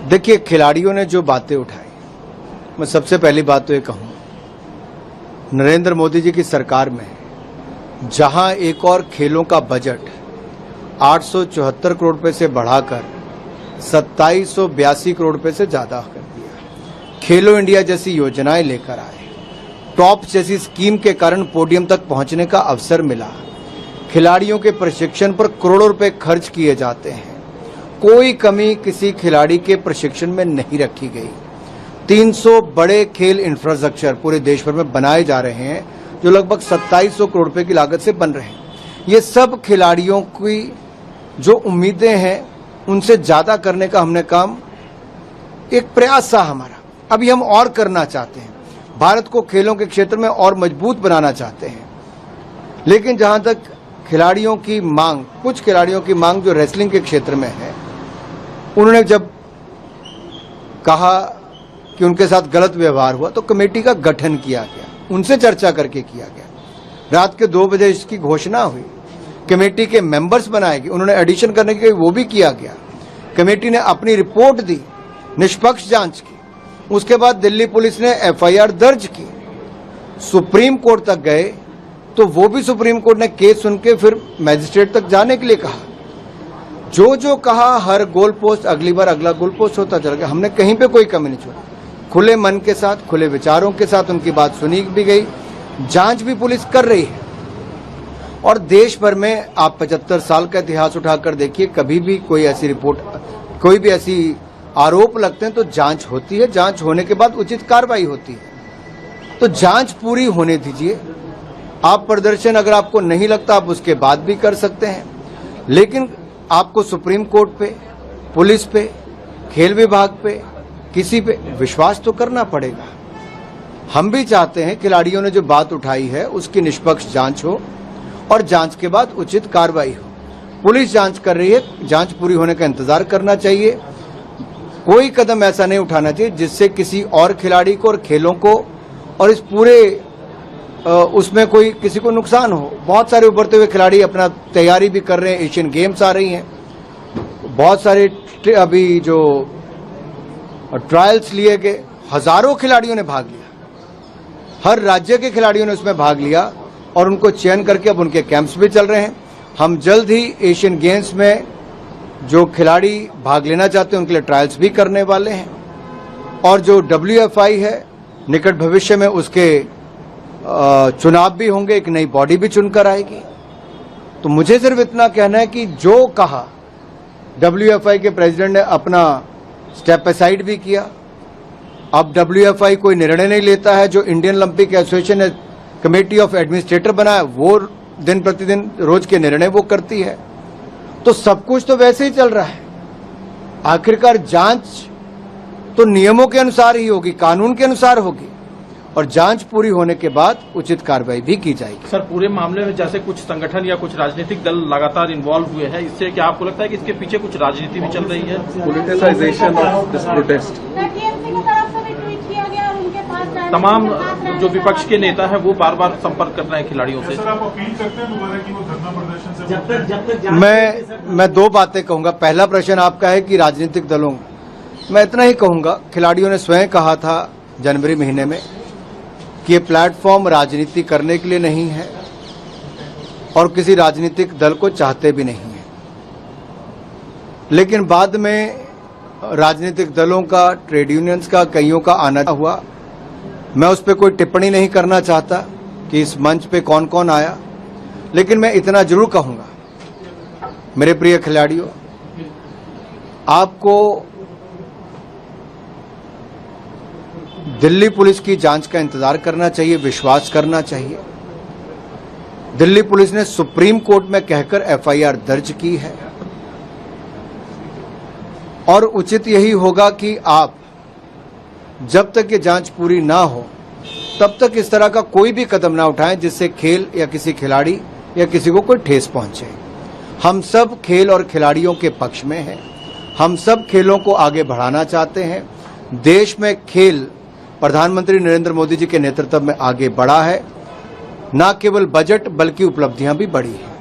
देखिए, खिलाड़ियों ने जो बातें उठाई, मैं सबसे पहली बात तो ये कहूं, नरेंद्र मोदी जी की सरकार में जहां एक और खेलों का बजट 874 करोड़ रुपए से बढ़ाकर 2782 करोड़ रुपए से ज्यादा कर दिया, खेलो इंडिया जैसी योजनाएं लेकर आए, टॉप जैसी स्कीम के कारण पोडियम तक पहुंचने का अवसर मिला, खिलाड़ियों के प्रशिक्षण पर करोड़ों रुपए खर्च किए जाते हैं, कोई कमी किसी खिलाड़ी के प्रशिक्षण में नहीं रखी गई। 300 बड़े खेल इंफ्रास्ट्रक्चर पूरे देश भर में बनाए जा रहे हैं जो लगभग 2700 करोड़ रुपए की लागत से बन रहे हैं। ये सब खिलाड़ियों की जो उम्मीदें हैं उनसे ज्यादा करने का हमने काम, एक प्रयास था हमारा। अभी हम और करना चाहते हैं, भारत को खेलों के क्षेत्र में और मजबूत बनाना चाहते हैं। लेकिन जहां तक खिलाड़ियों की मांग, कुछ खिलाड़ियों की मांग जो रेसलिंग के क्षेत्र में है, उन्होंने जब कहा कि उनके साथ गलत व्यवहार हुआ तो कमेटी का गठन किया गया, उनसे चर्चा करके किया गया। रात के 2 बजे इसकी घोषणा हुई, कमेटी के मेंबर्स बनाए गए, उन्होंने एडिशन करने के वो भी किया गया। कमेटी ने अपनी रिपोर्ट दी, निष्पक्ष जांच की। उसके बाद दिल्ली पुलिस ने एफआईआर दर्ज की, सुप्रीम कोर्ट तक गए तो वो भी सुप्रीम कोर्ट ने केस सुन के फिर मैजिस्ट्रेट तक जाने के लिए कहा। जो कहा, हर गोल पोस्ट अगली बार अगला गोल पोस्ट होता चला गया। हमने कहीं पे कोई कमी नहीं छोड़ी, खुले मन के साथ, खुले विचारों के साथ उनकी बात सुनी भी गई। जांच भी पुलिस कर रही है और देश भर में आप 75 साल का इतिहास उठाकर देखिए, कभी भी कोई ऐसी रिपोर्ट, कोई भी ऐसी आरोप लगते हैं तो जांच होती है, जांच होने के बाद उचित कार्रवाई होती है। तो जांच पूरी होने दीजिए। आप प्रदर्शन अगर आपको नहीं लगता आप उसके बाद भी कर सकते हैं, लेकिन आपको सुप्रीम कोर्ट पे, पुलिस पे, खेल विभाग पे, किसी पे विश्वास तो करना पड़ेगा। हम भी चाहते हैं खिलाड़ियों ने जो बात उठाई है उसकी निष्पक्ष जांच हो और जांच के बाद उचित कार्रवाई हो। पुलिस जांच कर रही है, जांच पूरी होने का इंतजार करना चाहिए। कोई कदम ऐसा नहीं उठाना चाहिए जिससे किसी और खिलाड़ी को और खेलों को और इस पूरे उसमें कोई किसी को नुकसान हो। बहुत सारे उभरते हुए खिलाड़ी अपना तैयारी भी कर रहे हैं, एशियन गेम्स आ रही हैं, बहुत सारे अभी जो ट्रायल्स लिए गए, हजारों खिलाड़ियों ने भाग लिया, हर राज्य के खिलाड़ियों ने उसमें भाग लिया और उनको चयन करके अब उनके कैंप्स भी चल रहे हैं। हम जल्द ही एशियन गेम्स में जो खिलाड़ी भाग लेना चाहते हैं उनके लिए ट्रायल्स भी करने वाले हैं और जो WFI है निकट भविष्य में उसके चुनाव भी होंगे, एक नई बॉडी भी चुनकर आएगी। तो मुझे सिर्फ इतना कहना है कि जो कहा, WFI के प्रेसिडेंट ने अपना स्टेप असाइड भी किया। अब WFI कोई निर्णय नहीं लेता है, जो इंडियन ओलंपिक एसोसिएशन ने कमेटी ऑफ एडमिनिस्ट्रेटर बनाया वो दिन प्रतिदिन रोज के निर्णय वो करती है। तो सब कुछ तो वैसे ही चल रहा है। आखिरकार जांच तो नियमों के अनुसार ही होगी, कानून के अनुसार होगी और जांच पूरी होने के बाद उचित कार्रवाई भी की जाएगी। सर, पूरे मामले में जैसे कुछ संगठन या कुछ राजनीतिक दल लगातार इन्वॉल्व हुए हैं, इससे क्या आपको लगता है कि इसके पीछे कुछ राजनीति भी चल रही है? Politicisation of this protest. तमाम जो विपक्ष के नेता है वो बार बार संपर्क कर रहे हैं खिलाड़ियों से। सर, आप अपील करते हैं दोबारा कि वो धरना प्रदर्शन से मैं 2 बातें कहूंगा। पहला प्रश्न आपका है कि राजनीतिक दलों, मैं इतना ही कहूंगा, खिलाड़ियों ने स्वयं कहा था जनवरी महीने में कि ये प्लेटफॉर्म राजनीति करने के लिए नहीं है और किसी राजनीतिक दल को चाहते भी नहीं है। लेकिन बाद में राजनीतिक दलों का, ट्रेड यूनियंस का, कईयों का आना हुआ। मैं उस पर कोई टिप्पणी नहीं करना चाहता कि इस मंच पे कौन कौन आया, लेकिन मैं इतना जरूर कहूंगा, मेरे प्रिय खिलाड़ियों, आपको दिल्ली पुलिस की जांच का इंतजार करना चाहिए, विश्वास करना चाहिए। दिल्ली पुलिस ने सुप्रीम कोर्ट में कहकर एफआईआर दर्ज की है और उचित यही होगा कि आप जब तक ये जांच पूरी ना हो तब तक इस तरह का कोई भी कदम ना उठाएं जिससे खेल या किसी खिलाड़ी या किसी को कोई ठेस पहुंचे। हम सब खेल और खिलाड़ियों के पक्ष में हैं, हम सब खेलों को आगे बढ़ाना चाहते हैं। देश में खेल प्रधानमंत्री नरेंद्र मोदी जी के नेतृत्व में आगे बढ़ा है, न केवल बजट बल्कि उपलब्धियां भी बढ़ी हैं।